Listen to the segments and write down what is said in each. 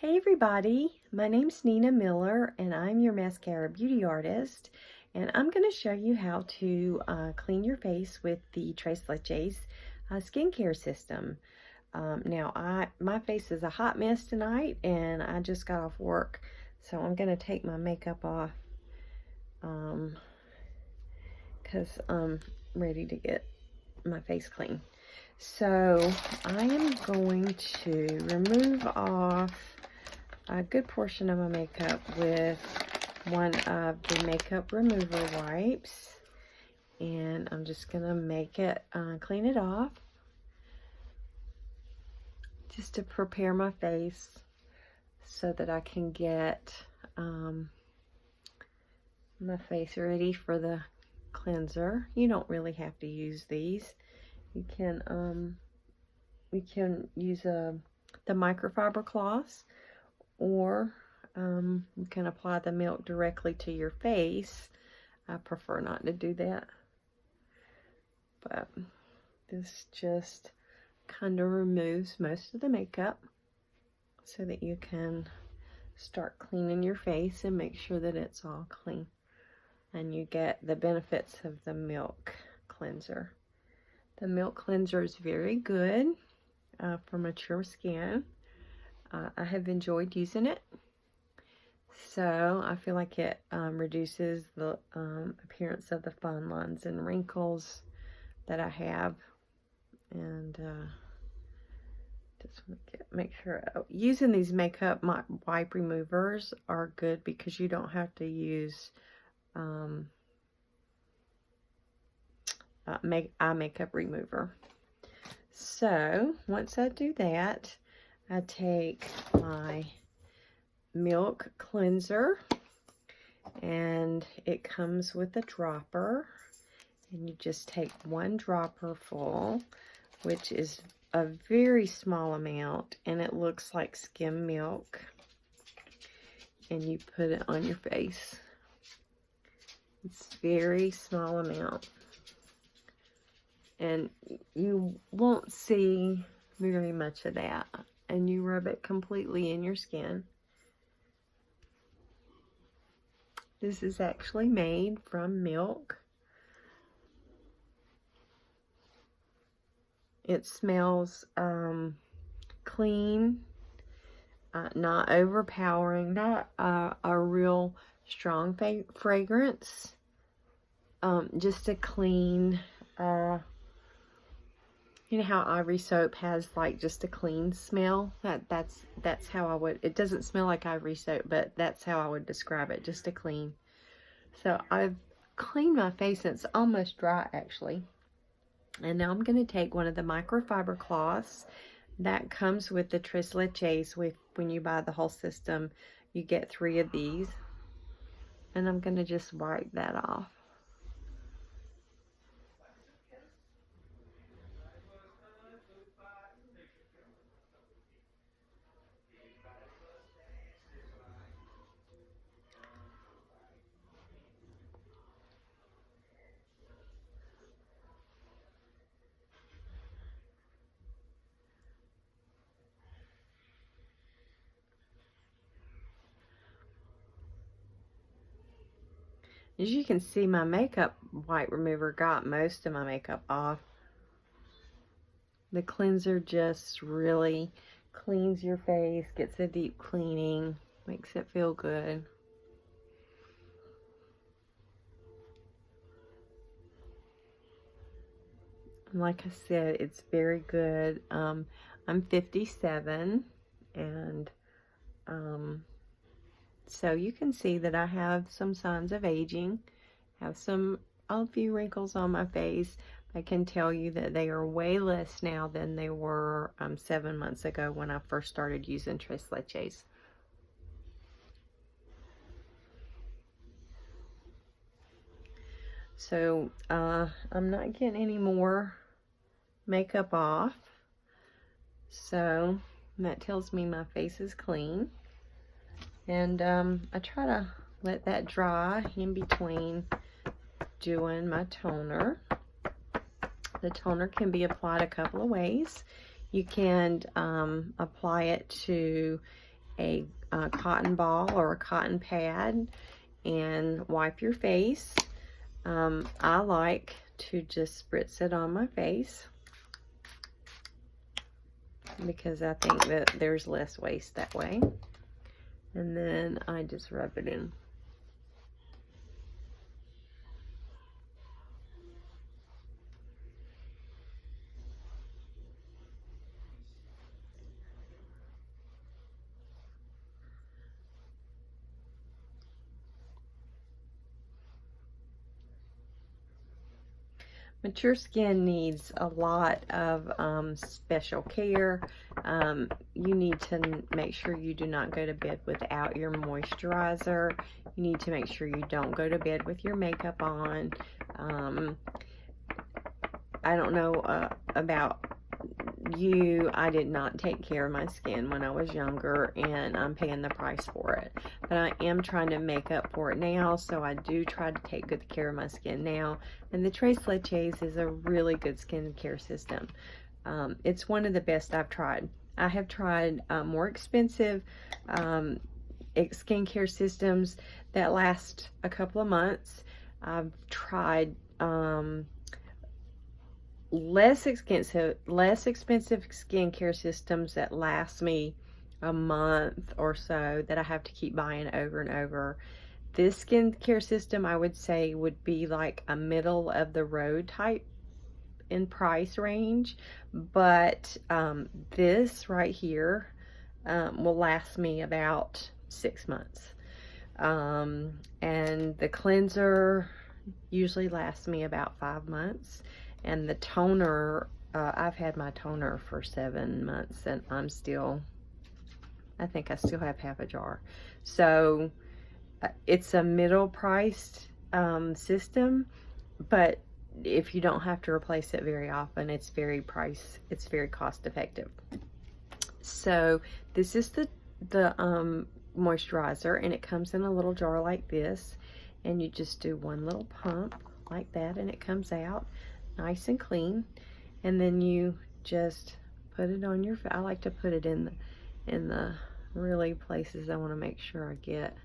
Hey everybody, my name's Nina Miller and I'm your mascara beauty artist, and I'm going to show you how to clean your face with the Tres Leches skincare system. My face is a hot mess tonight and I just got off work, so I'm going to take my makeup off because I'm ready to get my face clean. So I am going to remove off a good portion of my makeup with one of the makeup remover wipes, and I'm just gonna make it clean it off just to prepare my face so that I can get my face ready for the cleanser. You don't really have to use these. You can use the microfiber cloths, or you can apply the milk directly to your face. I prefer not to do that, but this just kind of removes most of the makeup so that you can start cleaning your face and make sure that it's all clean and you get the benefits of the milk cleanser. The milk cleanser is very good for mature skin. I have enjoyed using it, so I feel like it reduces the appearance of the fine lines and wrinkles that I have. And just want to make sure using these makeup wipe removers are good because you don't have to use eye makeup remover. So once I do that, I take my milk cleanser, and it comes with a dropper, and you just take one dropper full, which is a very small amount, and it looks like skim milk, and you put it on your face. It's a very small amount, and you won't see very much of that. And you rub it completely in your skin. This is actually made from milk. It smells clean, not overpowering, not a real strong fragrance, just a clean, you know how Ivory soap has like just a clean smell? That's how I would, it doesn't smell like Ivory soap, but that's how I would describe it, just a clean. So I've cleaned my face and it's almost dry actually. And now I'm going to take one of the microfiber cloths that comes with the Tres Leches. When you buy the whole system, you get 3 of these. And I'm going to just wipe that off. As you can see, my makeup wipe remover got most of my makeup off. The cleanser just really cleans your face, gets a deep cleaning, makes it feel good. Like I said, it's very good. I'm 57, and so you can see that I have some signs of aging, have a few wrinkles on my face. I can tell you that they are way less now than they were 7 months ago when I first started using Tres Leches. So I'm not getting any more makeup off, so that tells me my face is clean. And I try to let that dry in between doing my toner. The toner can be applied a couple of ways. You can apply it to a cotton ball or a cotton pad and wipe your face. I like to just spritz it on my face because I think that there's less waste that way. And then I just rub it in. Mature skin needs a lot of special care. You need to make sure you do not go to bed without your moisturizer. You need to make sure you don't go to bed with your makeup on. I don't know about you. I did not take care of my skin when I was younger, and I'm paying the price for it. But I am trying to make up for it now, so I do try to take good care of my skin now. And the Tres Leches is a really good skincare system. It's one of the best I've tried. I have tried more expensive skincare systems that last a couple of months. I've tried less expensive skincare systems that last me a month or so that I have to keep buying over and over. This skincare system, I would say, would be like a middle of the road type in price range, but this right here will last me about 6 months, and the cleanser usually lasts me about 5 months. And the toner, I've had my toner for 7 months, and I think I still have half a jar. So it's a middle-priced system, but if you don't have to replace it very often, it's very cost-effective. So this is the moisturizer, and it comes in a little jar like this, and you just do one little pump like that, and it comes out nice and clean. And then you just put it on your face. I like to put it in the really places I want to make sure I get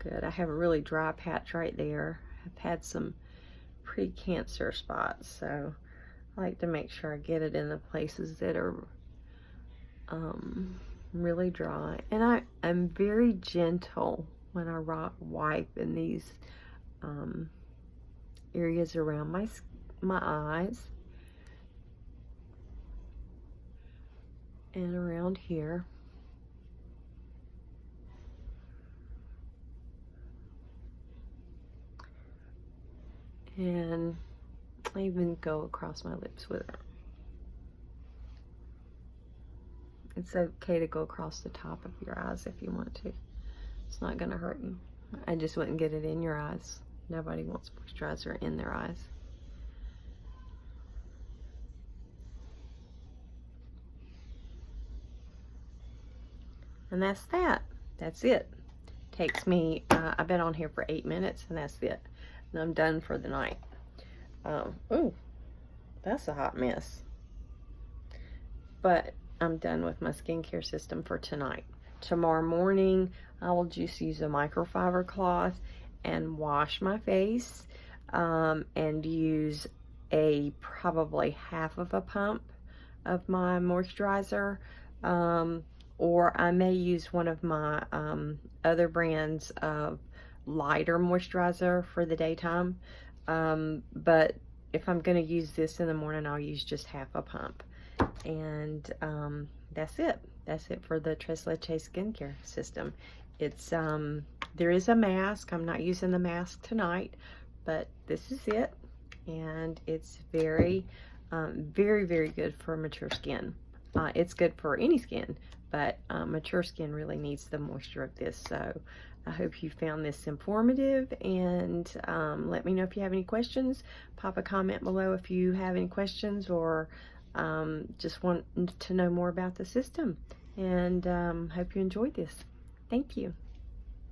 good. I have a really dry patch right there. I've had some pre-cancer spots, so I like to make sure I get it in the places that are really dry. And I'm very gentle when I wipe in these areas around my eyes and around here. And I even go across my lips with it. It's okay to go across the top of your eyes if you want to. It's not going to hurt you. I just wouldn't get it in your eyes. Nobody wants moisturizer in their eyes. And that's that. That's it. Takes me, I've been on here for 8 minutes, and that's it. And I'm done for the night. Ooh, that's a hot mess. But I'm done with my skincare system for tonight. Tomorrow morning, I will just use a microfiber cloth and wash my face, and use probably half of a pump of my moisturizer. Or I may use one of my other brands of lighter moisturizer for the daytime. But if I'm going to use this in the morning, I'll use just half a pump. And that's it. That's it for the Tres Leches skincare system. It's there is a mask. I'm not using the mask tonight, but this is it. And it's very, very good for mature skin. It's good for any skin, but mature skin really needs the moisture of this. So I hope you found this informative, and let me know if you have any questions. Pop a comment below if you have any questions, or just want to know more about the system. And hope you enjoyed this. Thank you.